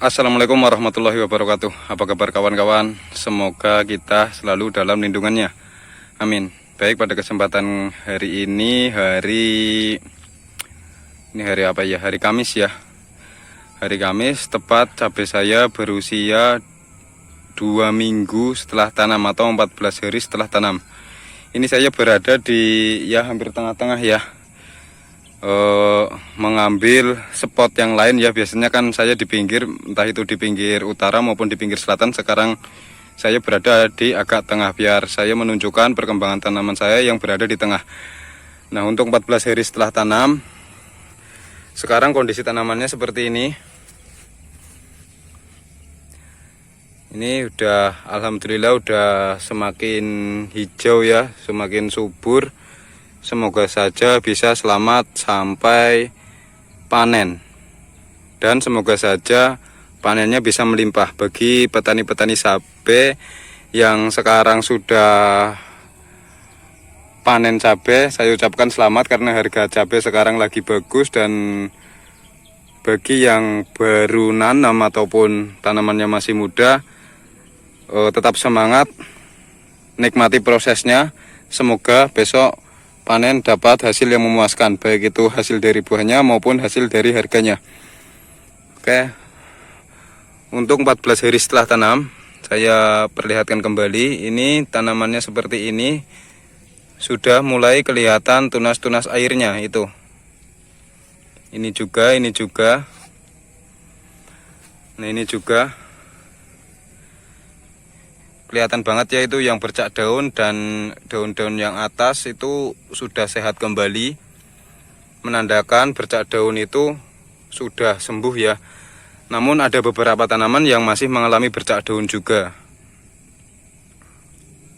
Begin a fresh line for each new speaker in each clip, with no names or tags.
Assalamualaikum warahmatullahi wabarakatuh. Apa kabar kawan-kawan? Semoga kita selalu dalam lindungannya. Amin. Baik, pada kesempatan hari ini hari apa ya? Hari Kamis ya. Hari Kamis tepat cabai saya berusia 2 minggu setelah tanam atau 14 hari setelah tanam. Ini saya berada di hampir tengah-tengah ya. Mengambil spot yang lain ya. Biasanya kan saya di pinggir, entah itu di pinggir utara maupun di pinggir selatan. Sekarang saya berada di agak tengah biar saya menunjukkan perkembangan tanaman saya yang berada di tengah. Nah, untuk 14 hari setelah tanam, sekarang kondisi tanamannya seperti ini. Ini udah, alhamdulillah udah semakin hijau ya, semakin subur. Semoga saja bisa selamat sampai panen, dan semoga saja panennya bisa melimpah. Bagi petani-petani cabai yang sekarang sudah panen cabai, saya ucapkan selamat karena harga cabai sekarang lagi bagus. Dan bagi yang baru nanam ataupun tanamannya masih muda, tetap semangat, nikmati prosesnya. Semoga besok panen dapat hasil yang memuaskan, baik itu hasil dari buahnya maupun hasil dari harganya. Oke, untuk 14 hari setelah tanam, saya perlihatkan kembali. Ini tanamannya seperti ini, sudah mulai kelihatan tunas-tunas airnya itu. Ini juga. Nah, ini juga kelihatan banget ya, itu yang bercak daun, dan daun-daun yang atas itu sudah sehat kembali, menandakan bercak daun itu sudah sembuh ya. Namun ada beberapa tanaman yang masih mengalami bercak daun juga.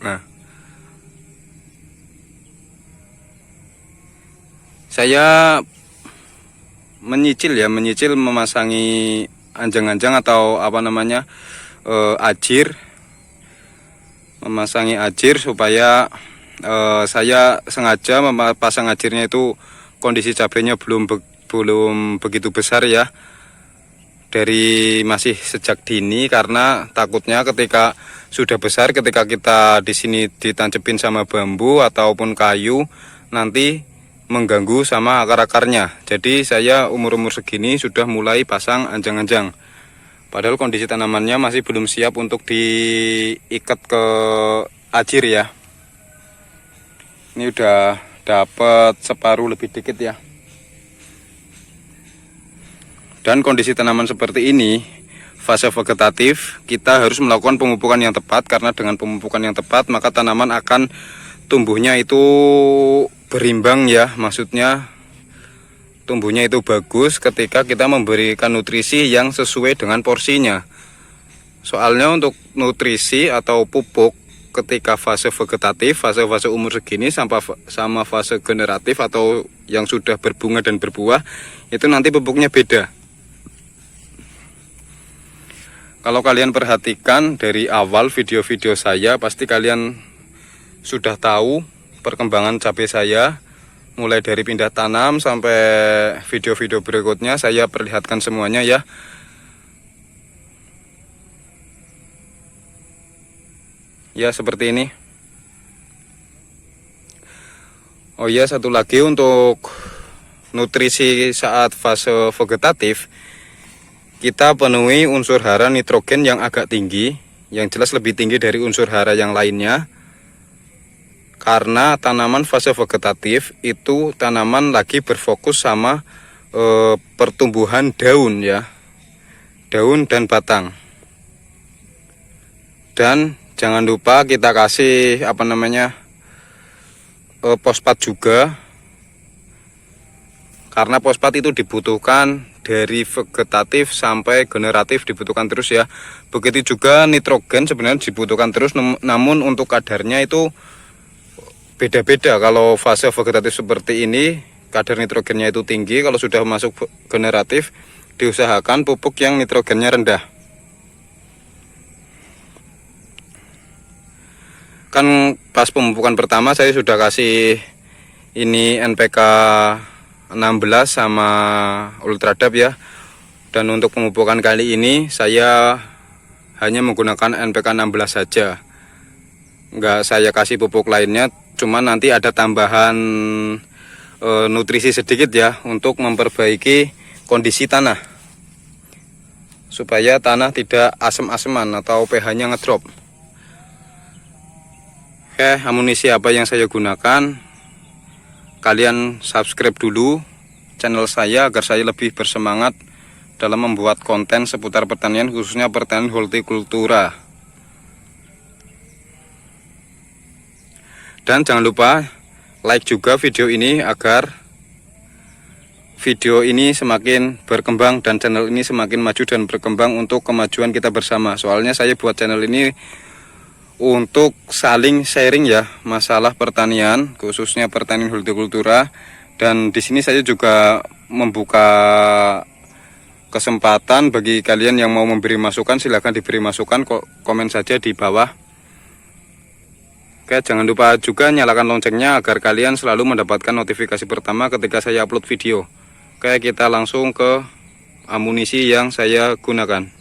Nah, saya menyicil memasangi anjang-anjang atau ajir. Memasangi ajir supaya saya sengaja memasang ajirnya itu kondisi cabainya belum begitu besar ya, dari masih sejak dini, karena takutnya ketika sudah besar, ketika kita di sini ditancepin sama bambu ataupun kayu, nanti mengganggu sama akar-akarnya. Jadi saya umur-umur segini sudah mulai pasang anjang-anjang. Padahal kondisi tanamannya masih belum siap untuk diikat ke ajir ya. Ini udah dapat separuh lebih dikit ya. Dan kondisi tanaman seperti ini, fase vegetatif, kita harus melakukan pemupukan yang tepat. Karena dengan pemupukan yang tepat, maka tanaman akan tumbuhnya itu berimbang ya. Maksudnya tumbuhnya itu bagus ketika kita memberikan nutrisi yang sesuai dengan porsinya. Soalnya untuk nutrisi atau pupuk ketika fase vegetatif, fase umur segini sama fase generatif atau yang sudah berbunga dan berbuah, itu nanti pupuknya beda. Kalau kalian perhatikan dari awal video-video saya, pasti kalian sudah tahu perkembangan cabai saya. Mulai dari pindah tanam sampai video-video berikutnya saya perlihatkan semuanya ya. Ya, seperti ini. Oh iya, satu lagi untuk nutrisi saat fase vegetatif, kita penuhi unsur hara nitrogen yang agak tinggi, yang jelas lebih tinggi dari unsur hara yang lainnya. Karena tanaman fase vegetatif itu tanaman lagi berfokus sama pertumbuhan daun ya, daun dan batang. Dan jangan lupa kita kasih fosfat juga, karena fosfat itu dibutuhkan dari vegetatif sampai generatif, dibutuhkan terus ya. Begitu juga nitrogen sebenarnya dibutuhkan terus, namun untuk kadarnya itu beda-beda. Kalau fase vegetatif seperti ini, kadar nitrogennya itu tinggi. Kalau sudah masuk generatif, diusahakan pupuk yang nitrogennya rendah. Kan pas pemupukan pertama saya sudah kasih ini NPK 16 sama Ultradap ya. Dan untuk pemupukan kali ini saya hanya menggunakan NPK 16 saja. Enggak saya kasih pupuk lainnya, cuma nanti ada tambahan nutrisi sedikit ya untuk memperbaiki kondisi tanah, supaya tanah tidak asem-aseman atau pH-nya ngedrop. Oke, amunisi apa yang saya gunakan, kalian subscribe dulu channel saya agar saya lebih bersemangat dalam membuat konten seputar pertanian, khususnya pertanian hortikultura. Dan jangan lupa like juga video ini agar video ini semakin berkembang dan channel ini semakin maju dan berkembang untuk kemajuan kita bersama. Soalnya saya buat channel ini untuk saling sharing ya, masalah pertanian, khususnya pertanian hortikultura. Dan di sini saya juga membuka kesempatan bagi kalian yang mau memberi masukan, silahkan diberi masukan, komen saja di bawah. Oke, jangan lupa juga nyalakan loncengnya agar kalian selalu mendapatkan notifikasi pertama ketika saya upload video. Oke, kita langsung ke amunisi yang saya gunakan.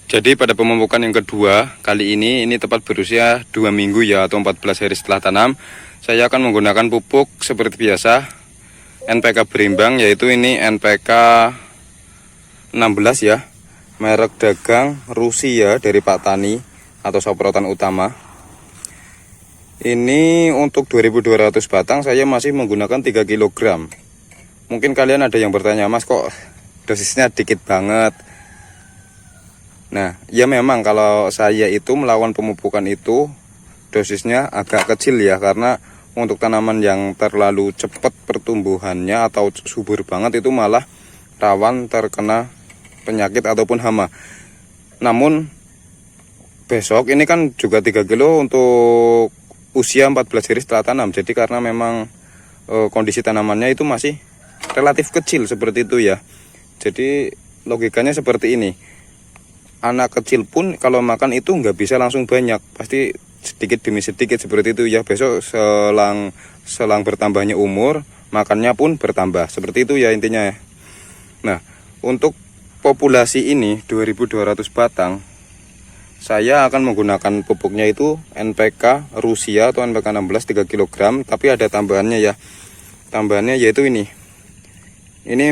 Jadi pada pemupukan yang kedua kali ini tepat berusia 2 minggu ya, atau 14 hari setelah tanam. Saya akan menggunakan pupuk seperti biasa, NPK berimbang, yaitu ini NPK 16 ya, merek dagang Rusia dari Pak Tani atau Saprotan Utama. Ini untuk 2200 batang saya masih menggunakan 3 kg. Mungkin kalian ada yang bertanya, Mas kok dosisnya dikit banget. Nah ya, memang kalau saya itu melawan pemupukan itu dosisnya agak kecil ya, karena untuk tanaman yang terlalu cepat pertumbuhannya atau subur banget itu malah rawan terkena penyakit ataupun hama. Namun besok ini kan juga 3 kilo untuk usia 14 hari setelah tanam. Jadi karena memang kondisi tanamannya itu masih relatif kecil seperti itu ya. Jadi logikanya seperti ini. Anak kecil pun kalau makan itu nggak bisa langsung banyak, pasti sedikit demi sedikit seperti itu ya. Besok selang bertambahnya umur, makannya pun bertambah, seperti itu ya intinya ya. Nah untuk populasi ini 2200 batang, saya akan menggunakan pupuknya itu NPK Rusia atau NPK 16 3 kg. Tapi ada tambahannya ya, tambahannya yaitu ini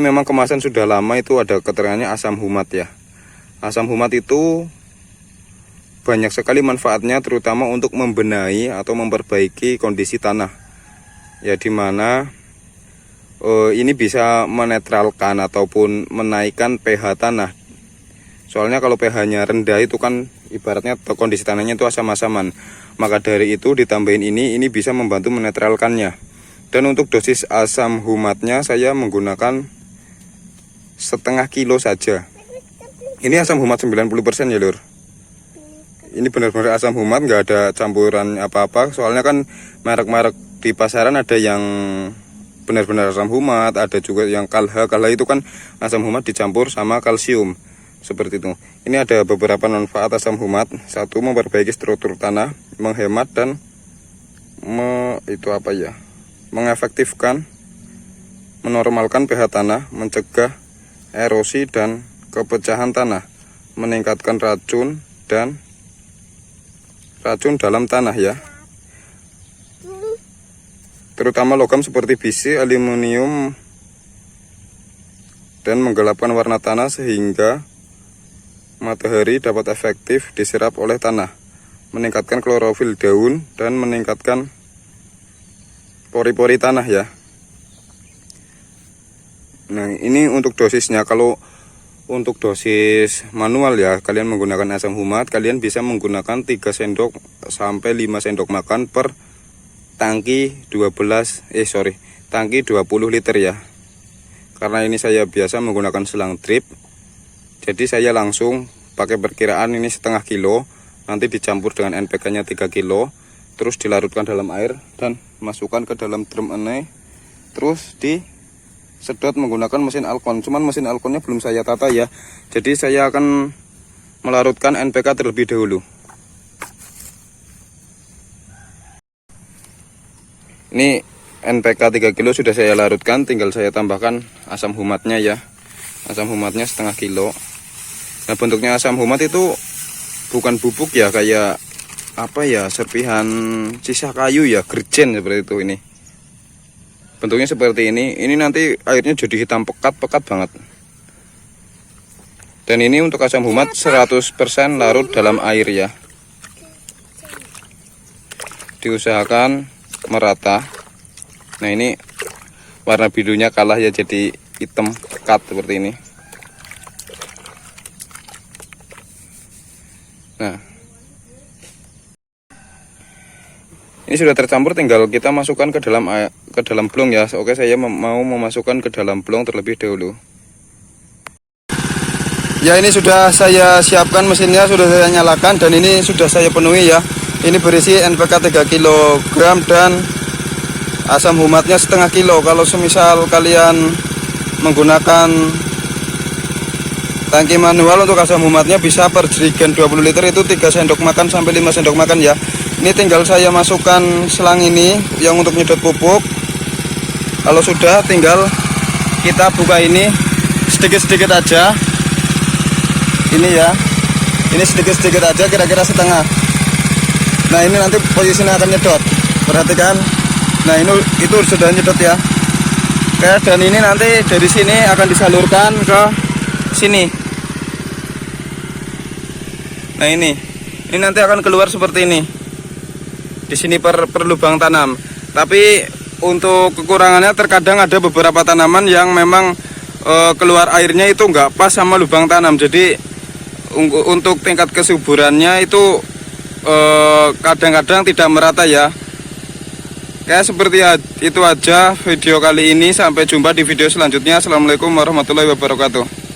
memang kemasan sudah lama, itu ada keterangannya asam humat ya. Asam humat itu banyak sekali manfaatnya, terutama untuk membenahi atau memperbaiki kondisi tanah ya, dimana ini bisa menetralkan ataupun menaikkan pH tanah. Soalnya kalau pH-nya rendah itu kan ibaratnya kondisi tanahnya itu asam-asaman, maka dari itu ditambahin ini bisa membantu menetralkannya. Dan untuk dosis asam humatnya saya menggunakan setengah kilo saja. Ini asam humat 90% ya lur. Ini benar-benar asam humat, nggak ada campuran apa-apa. Soalnya kan merek-merek di pasaran ada yang benar-benar asam humat, ada juga yang kalha itu kan asam humat dicampur sama kalsium, seperti itu. Ini ada beberapa manfaat asam humat. Satu, memperbaiki struktur tanah, menghemat dan mengefektifkan, menormalkan pH tanah, mencegah erosi dan kepecahan tanah, meningkatkan racun dalam tanah ya, terutama logam seperti besi, aluminium, dan menggelapkan warna tanah sehingga matahari dapat efektif diserap oleh tanah, meningkatkan klorofil daun dan meningkatkan pori-pori tanah ya. Nah ini untuk dosisnya. Kalau untuk dosis manual ya, kalian menggunakan asam humat, kalian bisa menggunakan 3 sendok sampai 5 sendok makan per tangki 20 liter ya. Karena ini saya biasa menggunakan selang drip, jadi saya langsung pakai perkiraan ini setengah kilo, nanti dicampur dengan NPK nya 3 kilo, terus dilarutkan dalam air dan masukkan ke dalam drum ini, terus disedot menggunakan mesin alkon. Cuman mesin alkonnya belum saya tata ya, jadi saya akan melarutkan NPK terlebih dahulu. Ini NPK 3 kilo sudah saya larutkan, tinggal saya tambahkan asam humatnya ya. Asam humatnya setengah kilo. Nah, bentuknya asam humat itu bukan bubuk ya, kayak apa ya, serpihan sisa kayu ya, gerjen seperti itu. Ini bentuknya seperti ini. Ini nanti airnya jadi hitam pekat banget. Dan ini untuk asam humat 100% larut dalam air ya. Diusahakan merata. Nah, ini warna birunya kalah ya, jadi hitam pekat seperti ini. Nah, ini sudah tercampur, tinggal kita masukkan ke dalam blong ya. Oke, saya mau memasukkan ke dalam blong terlebih dahulu. Ya, ini sudah saya siapkan mesinnya, sudah saya nyalakan, dan ini sudah saya penuhi ya. Ini berisi NPK 3 kg dan asam humatnya setengah kilo. Kalau semisal kalian menggunakan tangki manual untuk asam humatnya bisa per jerigen 20 liter itu 3 sendok makan sampai 5 sendok makan ya. Ini tinggal saya masukkan selang ini yang untuk nyedot pupuk. Kalau sudah, tinggal kita buka ini sedikit-sedikit aja. Ini ya, ini sedikit-sedikit aja, kira-kira setengah. Nah, ini nanti posisinya akan nyedot, perhatikan. Nah, itu sudah nyedot ya. Oke, dan ini nanti dari sini akan disalurkan ke sini. Nah, ini nanti akan keluar seperti ini. Di sini per lubang tanam. Tapi untuk kekurangannya terkadang ada beberapa tanaman yang memang keluar airnya itu nggak pas sama lubang tanam. Jadi untuk tingkat kesuburannya itu kadang-kadang tidak merata ya. Kayak seperti itu aja video kali ini. Sampai jumpa di video selanjutnya. Assalamualaikum warahmatullahi wabarakatuh.